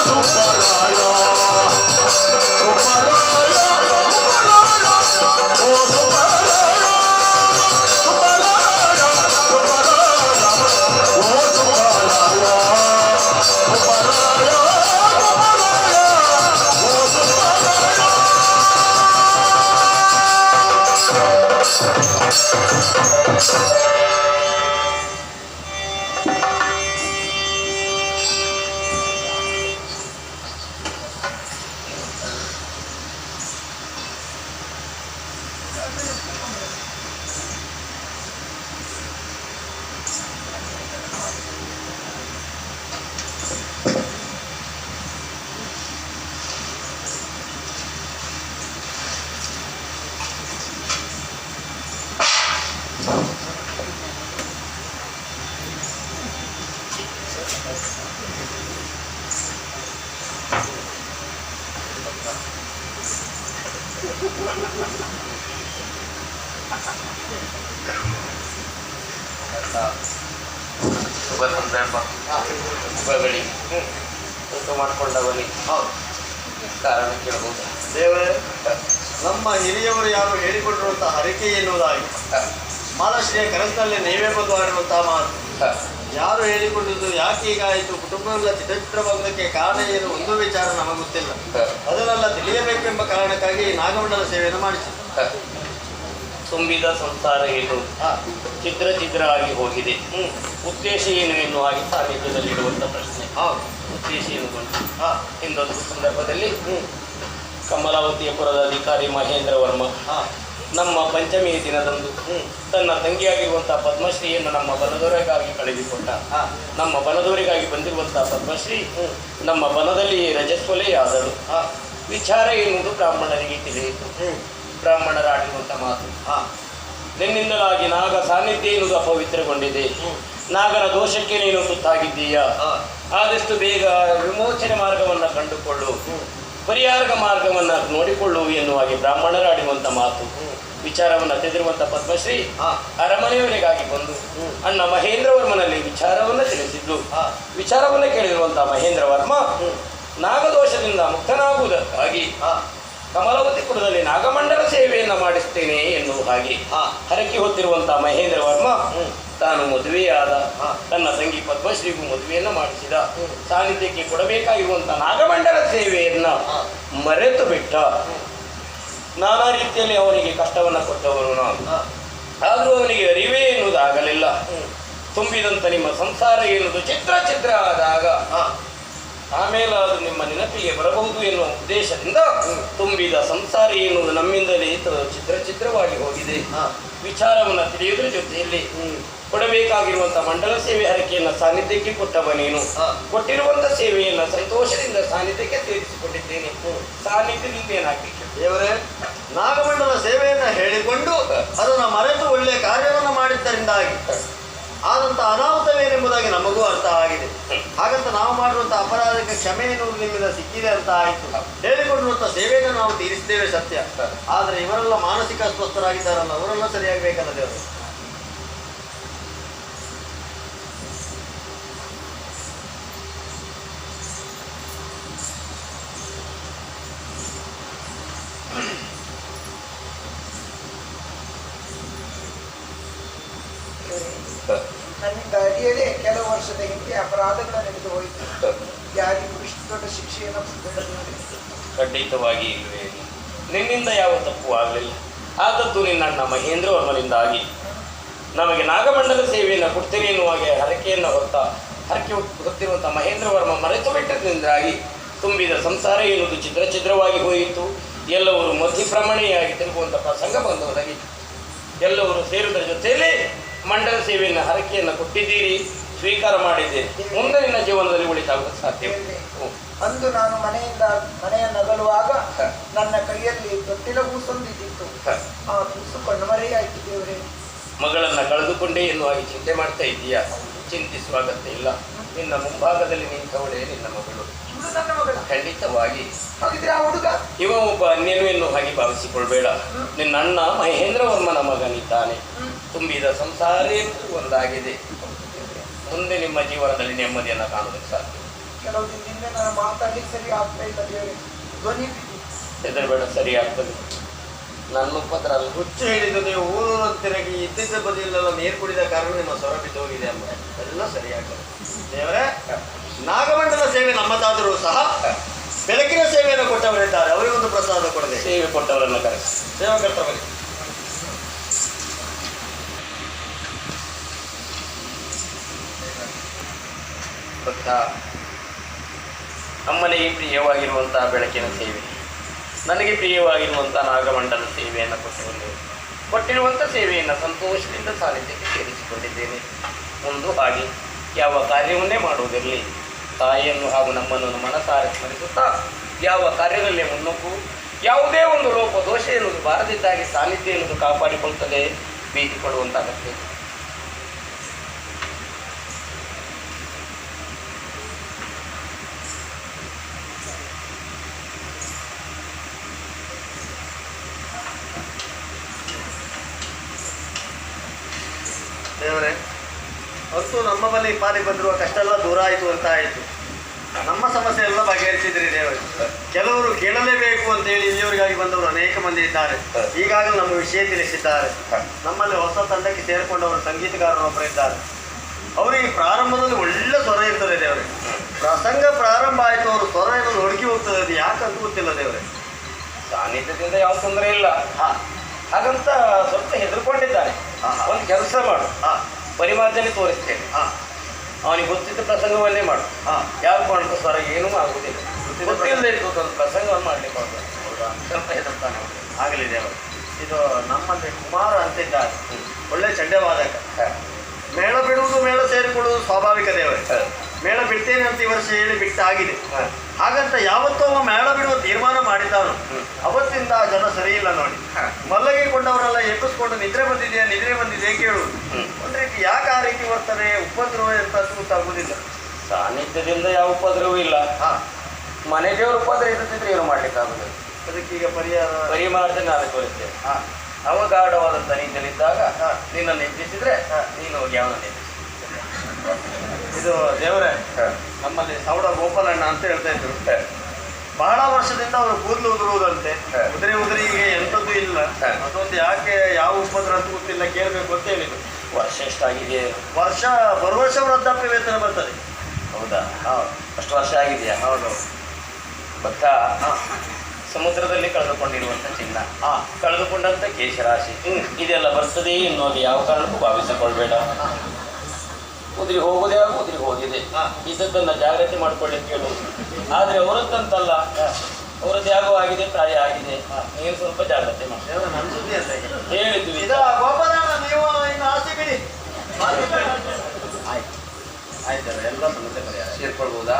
Suparayo ಶುಭ ಸಂದರ್ಭ ಶುಭಗಳಿ ಊಟ ಮಾಡಿಕೊಂಡವನಿ ಕಾರಣ ಕೇಳಬಹುದು. ದೇವರೇ, ನಮ್ಮ ಹಿರಿಯವರು ಯಾರು ಹೇಳಿಕೊಂಡಿರುವಂತಹ ಹರಕೆ ಎನ್ನುವುದಾಗಿ ಮಾಲಾಶ್ರೀಯ ಕನಸಿನಲ್ಲಿ ನೀವೇ ಬಂದು ಆಡಿರುವಂತಹ ಮಾತು ಯಾರು ಹೇಳಿಕೊಂಡಿದ್ದು, ಯಾಕೆ ಹೀಗಾಯಿತು, ಕುಟುಂಬವೆಲ್ಲ ಚಿತ್ರವಾಗುವುದಕ್ಕೆ ಕಾರಣ ಏನು ಒಂದು ವಿಚಾರ ನಮಗೆ ಗೊತ್ತಿಲ್ಲ. ಅದನ್ನೆಲ್ಲ ತಿಳಿಯಬೇಕೆಂಬ ಕಾರಣಕ್ಕಾಗಿ ನಾಗಮಂಡಲ ಸೇವೆಯನ್ನು ಮಾಡಿಸಿ. ತುಂಬಿದ ಸಂಸಾರ ಏನು ಚಿತ್ರ ಚಿತ್ರ ಆಗಿ ಹೋಗಿದೆ. ಉದ್ದೇಶ ಏನು ಎನ್ನುವಾಗಿ ಸಾನ್ನಿಧ್ಯದಲ್ಲಿಡುವಂಥ ಪ್ರಶ್ನೆ. ಉದ್ದೇಶ ಏನು ಇಂದೊಂದು ಸಂದರ್ಭದಲ್ಲಿ ಕಮಲಾವತಿಯಪುರದ ಅಧಿಕಾರಿ ಮಹೇಂದ್ರ ವರ್ಮ ನಮ್ಮ ಪಂಚಮಿಯ ದಿನದಂದು ತನ್ನ ತಂಗಿಯಾಗಿರುವಂತಹ ಪದ್ಮಶ್ರೀಯನ್ನು ನಮ್ಮ ಬನದವರಿಗಾಗಿ ಕಳೆದುಕೊಟ್ಟ. ನಮ್ಮ ಬನದವರಿಗಾಗಿ ಬಂದಿರುವಂತಹ ಪದ್ಮಶ್ರೀ ನಮ್ಮ ಬನದಲ್ಲಿ ರಜಸ್ವಲೆಯಾದಳು. ವಿಚಾರ ಎನ್ನುವುದು ಬ್ರಾಹ್ಮಣರಿಗೆ ತಿಳಿಯಿತು. ಬ್ರಾಹ್ಮಣರಾಡಿರುವಂಥ ಮಾತು ನಿನ್ನಿಂದಲಾಗಿ ನಾಗ ಸಾನ್ನಿಧ್ಯ ಎನ್ನುವುದು ಅಪವಿತ್ರಗೊಂಡಿದೆ. ನಾಗನ ದೋಷಕ್ಕೆ ನೀನು ತುತ್ತಾಗಿದ್ದೀಯ. ಆದಷ್ಟು ಬೇಗ ವಿಮೋಚನೆ ಮಾರ್ಗವನ್ನು ಕಂಡುಕೊಳ್ಳು, ಪರಿಹಾರ ಮಾರ್ಗವನ್ನು ನೋಡಿಕೊಳ್ಳು ಎನ್ನುವಾಗಿ ಬ್ರಾಹ್ಮಣರಾಡಿರುವಂಥ ಮಾತು. ವಿಚಾರವನ್ನು ತಿಳಿದಿರುವಂಥ ಪದ್ಮಶ್ರೀ ಅರಮನೆಯವರಿಗಾಗಿ ಬಂದು ಅಣ್ಣ ಮಹೇಂದ್ರ ವರ್ಮನಲ್ಲಿ ವಿಚಾರವನ್ನು ತಿಳಿಸಿದ್ದು. ವಿಚಾರವನ್ನು ಕೇಳಿರುವಂಥ ಮಹೇಂದ್ರ ವರ್ಮ ನಾಗದೋಷದಿಂದ ಮುಕ್ತನಾಗುವುದಕ್ಕಾಗಿ ಕಮಲಾವತಿಪುರದಲ್ಲಿ ನಾಗಮಂಡಲ ಸೇವೆಯನ್ನು ಮಾಡಿಸ್ತೇನೆ ಎನ್ನುವ ಹಾಗೆ ಹರಕೆ ಹೊತ್ತಿರುವಂತಹ ಮಹೇಂದ್ರ ವರ್ಮ ತಾನು ಮದುವೆಯಾದ. ತನ್ನ ತಂಗಿ ಪದ್ಮಶ್ರೀಗೂ ಮದುವೆಯನ್ನು ಮಾಡಿಸಿದ. ಸಾನ್ನಿಧ್ಯಕ್ಕೆ ಕೊಡಬೇಕಾಗಿರುವಂತಹ ನಾಗಮಂಡಲ ಸೇವೆಯನ್ನ ಮರೆತು ಬಿಟ್ಟ. ನಾನಾ ರೀತಿಯಲ್ಲಿ ಅವನಿಗೆ ಕಷ್ಟವನ್ನು ಕೊಟ್ಟವರು ನಾವು. ಆದರೂ ಅವನಿಗೆ ಅರಿವೇ ಎನ್ನುವುದಾಗಲಿಲ್ಲ. ತುಂಬಿದಂಥ ನಿಮ್ಮ ಸಂಸಾರ ಎನ್ನುವುದು ಚಿತ್ರ ಚಿತ್ರ ಆದಾಗ ಆಮೇಲೆ ಅದು ನಿಮ್ಮ ನೆನಪಿಗೆ ಬರಬಹುದು ಎನ್ನುವ ಉದ್ದೇಶದಿಂದ ತುಂಬಿದ ಸಂಸಾರ ಎನ್ನುವುದು ನಮ್ಮಿಂದಲೇ ಚಿತ್ರ ಚಿತ್ರವಾಗಿ ಹೋಗಿದೆ. ವಿಚಾರವನ್ನು ತಿಳಿಯುವುದರ ಜೊತೆಯಲ್ಲಿ ಕೊಡಬೇಕಾಗಿರುವಂಥ ಮಂಡಲ ಸೇವೆ ಹರಕೆಯನ್ನು ಸಾನ್ನಿಧ್ಯಕ್ಕೆ ಕೊಟ್ಟವನೇನು. ಕೊಟ್ಟಿರುವಂಥ ಸೇವೆಯನ್ನು ಸಂತೋಷದಿಂದ ಸಾನ್ನಿಧ್ಯಕ್ಕೆ ಸೇರಿಸಿಕೊಂಡಿದ್ದೇನೆ. ಸಾನ್ನಿಧ್ಯದಿಂದ ಏನಾಗಬೇಕು ದೇವರೇ, ನಾಗಮಂಡಲ ಸೇವೆಯನ್ನು ಹೇಳಿಕೊಂಡು ಅದನ್ನು ಮರೆತು ಒಳ್ಳೆಯ ಕಾರ್ಯವನ್ನು ಮಾಡಿದ್ದರಿಂದಾಗಿ ಆದಂಥ ಅನಾಹುತವೇನೆಂಬುದಾಗಿ ನಮಗೂ ಅರ್ಥ ಆಗಿದೆ. ಹಾಗಂತ ನಾವು ಮಾಡಿರುವಂಥ ಅಪರಾಧಕ್ಕೆ ಕ್ಷಮೆ ಎನ್ನುವುದು ನಿಮ್ಮಿಂದ ಸಿಕ್ಕಿದೆ ಅಂತ ಆಯಿತು. ಹೇಳಿಕೊಂಡಿರುವಂಥ ಸೇವೆಯನ್ನು ನಾವು ತೀರಿಸಿದ್ದೇವೆ ಸತ್ಯ. ಆದರೆ ಇವರೆಲ್ಲ ಮಾನಸಿಕ ಅಸ್ವಸ್ಥರಾಗಿದ್ದಾರಲ್ಲ, ಅವರೆಲ್ಲ ಸರಿಯಾಗಬೇಕಲ್ಲ ದೇವರು. ನನ್ನಿಂದ ಅರಿಯದೆ ಕೆಲವು ವರ್ಷದ ಹಿಂದೆ ಅಪರಾಧಗಳು ನಡೆದು ಹೋಯಿತು. ಯಾರಿಗೂ ಇಷ್ಟು ದೊಡ್ಡ ಶಿಕ್ಷೆಯನ್ನು ಖಂಡಿತವಾಗಿ ಇಲ್ಲವೇ. ನಿನ್ನಿಂದ ಯಾವ ತಪ್ಪು ಆಗಲಿಲ್ಲ. ಆದದ್ದು ನಿನ್ನಣ್ಣ ಮಹೇಂದ್ರ ವರ್ಮನಿಂದಾಗಿ ನಮಗೆ ನಾಗಮಂಡಲ ಸೇವೆಯನ್ನು ಕೊಡ್ತೇನೆ ಎನ್ನುವಾಗೆ ಹರಕೆ ಹೊತ್ತಿರುವಂಥ ಮಹೇಂದ್ರ ವರ್ಮ ಮರೆತು ಬಿಟ್ಟದ್ರಿಂದಾಗಿ ತುಂಬಿದ ಸಂಸಾರ ಎನ್ನುವುದು ಚಿತ್ರ ಚಿತ್ರವಾಗಿ ಹೋಯಿತು. ಎಲ್ಲವರು ಮಧ್ಯಪ್ರಮಾಣಿಯಾಗಿ ತಿರುಗುವಂಥ ಪ್ರಸಂಗ ಬಂದವರಾಗಿ ಎಲ್ಲವರು ಸೇರುವುದರ ಜೊತೆಯಲ್ಲಿ ಮಂಡಲ ಸೇವೆಯನ್ನು ಹರಕೆಯನ್ನು ಕೊಟ್ಟಿದ್ದೀರಿ, ಸ್ವೀಕಾರ ಮಾಡಿದ್ದೇನೆ. ಮುಂದೆ ನಿನ್ನ ಜೀವನದಲ್ಲಿ ಉಳಿತಾಗುವುದು ಸಾಧ್ಯ. ಅಂದು ನಾನು ಮನೆಯ ನಗಲುವಾಗ ನನ್ನ ಕೈಯಲ್ಲಿ ತೊಟ್ಟಿಲ ಕೂಸೊಂದಿದ್ದಿತ್ತು. ಆ ಕೂಸು ಕಣ್ಮರೆಯಾಯಿತು ದೇವರೇ. ಮಗಳನ್ನ ಕಳೆದುಕೊಂಡೇ ಎನ್ನುವಾಗಿ ಚಿಂತೆ ಮಾಡ್ತಾ ಇದ್ದೀಯಾ? ಚಿಂತಿಸುವ ಅಗತ್ಯ ಇಲ್ಲ. ನಿನ್ನ ಮುಂಭಾಗದಲ್ಲಿ ನಿಂತವಳೇ ನಿನ್ನ ಮಗಳು. ನನ್ನ ಮಗಳ ಖಂಡಿತವಾಗಿ. ಹಾಗಿದ್ರೆ ಆ ಹುಡುಗ ಇವ ಒಬ್ಬ ಅನ್ಯನು ಎನ್ನುವ ಹಾಗೆ ಭಾವಿಸಿಕೊಳ್ಬೇಡ. ನಿನ್ನ ಅಣ್ಣ ಮಹೇಂದ್ರ ವರ್ಮನ ಮಗನಿದ್ದಾನೆ. ತುಂಬಿದ ಸಂಸಾರ ಒಂದಾಗಿದೆ. ಮುಂದೆ ನಿಮ್ಮ ಜೀವನದಲ್ಲಿ ನೆಮ್ಮದಿಯನ್ನು ಕಾಣುವುದಕ್ಕೆ ಸಾಧ್ಯ. ಕೆಲವು ದಿನದಿಂದ ನಾನು ಮಾತಾಡಲಿಕ್ಕೆ ಸರಿ ಆಗ್ತಾ ಇಲ್ಲ ದೇವರೇ. ಧ್ವನಿ ಹೆದರಬೇಡ, ಸರಿ ಆಗ್ತದೆ. ನನ್ನ ಉಪದ್ರ ಅಲ್ಲ. ಹುಚ್ಚು ಹೇಳಿದ್ದು ನೀವು ಊರೂರ ತಿರುಗಿ ಇದ್ದಿದ್ದ ಬದಿಯಲ್ಲೆಲ್ಲ ನೀರು ಕುಡಿದ ಕಾರಣ ನಿಮ್ಮ ಸ್ವರ ಬಿದ್ದು ಹೋಗಿದೆ ಅಮ್ಮ. ಎಲ್ಲ ಸರಿಯಾಗ್ತದೆ ದೇವರೇ. ನಾಗಮಂಡಲ ಸೇವೆ ನಮ್ಮದಾದರೂ ಸಹ ಬೆಳಕಿನ ಸೇವೆಯನ್ನು ಕೊಟ್ಟವರಿದ್ದಾರೆ, ಅವರಿಗೊಂದು ಪ್ರಸಾದ ಕೊಡದೆ. ಸೇವೆ ಕೊಟ್ಟವರನ್ನು ಕರೆಸಿ ಸೇವಾಕರ್ತವರಿಗೆ ಅಮ್ಮನಿಗೆ ಪ್ರಿಯವಾಗಿರುವಂತಹ ಬೆಳಕಿನ ಸೇವೆ, ನನಗೆ ಪ್ರಿಯವಾಗಿರುವಂಥ ನಾಗಮಂಡಲ ಸೇವೆಯನ್ನು ಕೊಟ್ಟಿರುವಂಥ ಸೇವೆಯನ್ನು ಸಂತೋಷದಿಂದ ಸಾನ್ನಿಧ್ಯಕ್ಕೆ ಸೇರಿಸಿಕೊಂಡಿದ್ದೇನೆ. ಮುಂದೆ ಹಾಗೆ ಯಾವ ಕಾರ್ಯವನ್ನೇ ಮಾಡುವುದಿರಲಿ, ತಾಯಿಯನ್ನು ಹಾಗೂ ನಮ್ಮನ್ನು ಮನಸಾರೆ ಸ್ಮರಿಸುತ್ತಾ ಯಾವ ಕಾರ್ಯದಲ್ಲೇ ಮುನ್ನುಗ್ಗು, ಯಾವುದೇ ಒಂದು ಲೋಪ ದೋಷ ಎನ್ನುವುದು ಬಾರದಿದ್ದಾಗಿ ಸಾನ್ನಿಧ್ಯ ಎನ್ನುವುದು ಕಾಪಾಡಿಕೊಳ್ಳುತ್ತದೆ. ಭೀತಿ ಕೊಡುವಂಥ ಅಗತ್ಯ. ಅಂತೂ ನಮ್ಮ ಬಳಿ ಪಾಲಿಗೆ ಬಂದಿರುವ ಕಷ್ಟ ಎಲ್ಲ ದೂರ ಆಯಿತು ಅಂತ ಆಯಿತು. ನಮ್ಮ ಸಮಸ್ಯೆ ಎಲ್ಲ ಬಗೆಹರಿಸಿದ್ರಿ ದೇವರು. ಕೆಲವರು ಕೇಳಲೇಬೇಕು ಅಂತೇಳಿ ಇಲ್ಲಿಯವರಿಗಾಗಿ ಬಂದವರು ಅನೇಕ ಮಂದಿ ಇದ್ದಾರೆ. ಈಗಾಗಲೇ ನಮ್ಮ ವಿಷಯ ತಿಳಿಸಿದ್ದಾರೆ. ನಮ್ಮಲ್ಲಿ ಹೊಸ ತಂಡಕ್ಕೆ ಸೇರಿಕೊಂಡವರು ಸಂಗೀತಗಾರರೊಬ್ಬರು ಇದ್ದಾರೆ. ಅವರಿಗೆ ಪ್ರಾರಂಭದಲ್ಲಿ ಒಳ್ಳೆ ಸ್ವರ ಇರ್ತದೆ ದೇವರೇ. ಪ್ರಸಂಗ ಪ್ರಾರಂಭ ಆಯಿತು, ಅವರು ಸ್ವರ ಏನಾದ್ರು ಹುಡುಕಿ ಹೋಗ್ತದೆ. ಅದು ಯಾಕಂತ ಗೊತ್ತಿಲ್ಲ ದೇವರೇ. ಸಾನ್ನಿಧ್ಯದಿಂದ ಯಾವ ತೊಂದರೆ ಇಲ್ಲ. ಹಾಗಂತ ಸ್ವಲ್ಪ ಹೆದರ್ಕೊಂಡಿದ್ದಾನೆ. ಒಂದು ಕೆಲಸ ಮಾಡು, ಪರಿಮಾರ್ಜನೆ ತೋರಿಸ್ತೇನೆ. ಅವನಿಗೆ ಗೊತ್ತಿದ್ದ ಪ್ರಸಂಗವನ್ನೇ ಮಾಡು. ಯಾರು ಮಾಡ್ಕೋ ಸ್ವರ ಏನೂ ಆಗುವುದಿಲ್ಲ. ಗೊತ್ತಿಲ್ಲದೆ ಇರ್ತದೆ ಒಂದು ಪ್ರಸಂಗವನ್ನು ಮಾಡ್ಲಿಕ್ಕೆ ಹೋಗ್ತದೆ. ಸ್ವಲ್ಪ ಹೆದರ್ತಾನೆ. ಆಗಲಿ ದೇವರು. ಇದು ನಮ್ಮಲ್ಲಿ ಕುಮಾರ ಅಂತಿದ್ದಾರೆ, ಒಳ್ಳೆ ಚಂಡವಾದಕ. ಮೇಳ ಬಿಡುವುದು ಮೇಳ ಸೇರಿಕೊಳ್ಳುವುದು ಸ್ವಾಭಾವಿಕ ದೇವರೇ. ಮೇಳ ಬಿಡ್ತೇನೆ ಅಂತ ಈ ವರ್ಷ ಹೇಳಿ ಬಿಟ್ಟಾಗಿದೆ. ಹಾಗಂತ ಯಾವತ್ತೋ ಮೇಳ ಬಿಡುವ ತೀರ್ಮಾನ ಮಾಡಿದ್ದಾನು. ಅವತ್ತಿಂದ ಜನ ಸರಿ ಇಲ್ಲ ನೋಡಿ. ಮಲ್ಲಗಿಕೊಂಡವರೆಲ್ಲ ಎಬ್ಬಿಸ್ಕೊಂಡು ನಿದ್ರೆ ಬಂದಿದೆ ಕೇಳುವುದು. ಒಂದು ರೀತಿ ಯಾಕೆ ಆ ರೀತಿ ಬರ್ತದೆ, ಉಪದ್ರವ ಅಂತ ಗೊತ್ತಾಗುವುದಿಲ್ಲ. ಸಾನ್ನಿಧ್ಯದಿಂದ ಯಾವ ಉಪದ್ರವೂ ಇಲ್ಲ. ಮನೆ ದೇವರ ಉಪದ್ರ ಇರುತ್ತಿದ್ರೆ ಏನು ಮಾಡ್ಲಿಕ್ಕಾಗುದಿಲ್ಲ. ಅದಕ್ಕೀಗ ಪರಿಮಾರ್ಜನೆ ನಾನು ತೋರಿಸ್ತೇನೆ. ಅವಗಾಢವಾದಂಥ ನೀತಿಯಲ್ಲಿದ್ದಾಗ ನಿನ್ನನ್ನು ಎಬ್ಬಿಸಿದ್ರೆ ನೀನು ಹೋಗಿ ಅವನನ್ನು ಎಬ್ಬಿಸಿ. ಇದು ದೇವರೇ, ನಮ್ಮಲ್ಲಿ ಸೌಡ ಗೋಪಾಲಣ್ಣ ಅಂತ ಹೇಳ್ತಾ ಇದ್ರು. ಬಹಳ ವರ್ಷದಿಂದ ಅವರು ಕೂದಲು ಉದುರುವುದಂತೆ. ಉದುರಿಗೆ ಎಂಥದ್ದು ಇಲ್ಲ. ಅದೊಂದು ಯಾಕೆ ಯಾವ ಉಪದ್ರ ಅಂತ ಗೊತ್ತಿಲ್ಲ, ಕೇಳಬೇಕು ಅಂತ ಹೇಳಿದ್ರು. ವರ್ಷ ಎಷ್ಟಾಗಿದೆ? ಬರುವ ವರ್ಷ ವೃದ್ಧಾಪ್ಯ ವೇತನ ಬರ್ತದೆ. ಹೌದಾ? ಅಷ್ಟು ವರ್ಷ ಆಗಿದೆಯಾ? ಹೌದೌದು. ಭತ್ತ ಸಮುದ್ರದಲ್ಲಿ ಕಳೆದುಕೊಂಡಿರುವಂಥ ಚಿನ್ನ, ಕಳೆದುಕೊಂಡಂಥ ಕೇಶರಾಶಿ, ಇದೆಲ್ಲ ಬರ್ತದೆ ಎನ್ನುವುದು ಯಾವ ಕಾರಣಕ್ಕೂ ಭಾವಿಸಿಕೊಳ್ಬೇಡ. ಉದುರಿ ಹೋಗುವುದೇ ಉದುರಿ ಹೋಗಿದೆ. ಇದನ್ನು ಜಾಗ್ರತೆ ಮಾಡಿಕೊಳ್ಳಿಕ್ಕೆ ಹೇಳುವುದು. ಆದರೆ ಅವರದ್ದಂತಲ್ಲ, ಅವರದ್ದು ಯಾಗೋ ಆಗಿದೆ, ಪ್ರಾಯ ಆಗಿದೆ. ನೀವು ಸ್ವಲ್ಪ ಜಾಗ್ರತೆ ಮಾಡಿ. ನನ್ನ ಸುದ್ದಿ ಅಂತ ಹೇಳಿದ್ವಿ. ಗೋಪಾಲಣ್ಣ, ನೀವು ಇನ್ನು ಆಸೆ ಬಿಡಿ. ಆಯ್ತು ಆಯ್ತಲ್ಲ, ಎಲ್ಲ ಸಮಸ್ಯೆ ಪರಿಹಾರ ಸೇರ್ಕೊಳ್ಬೋದಾ?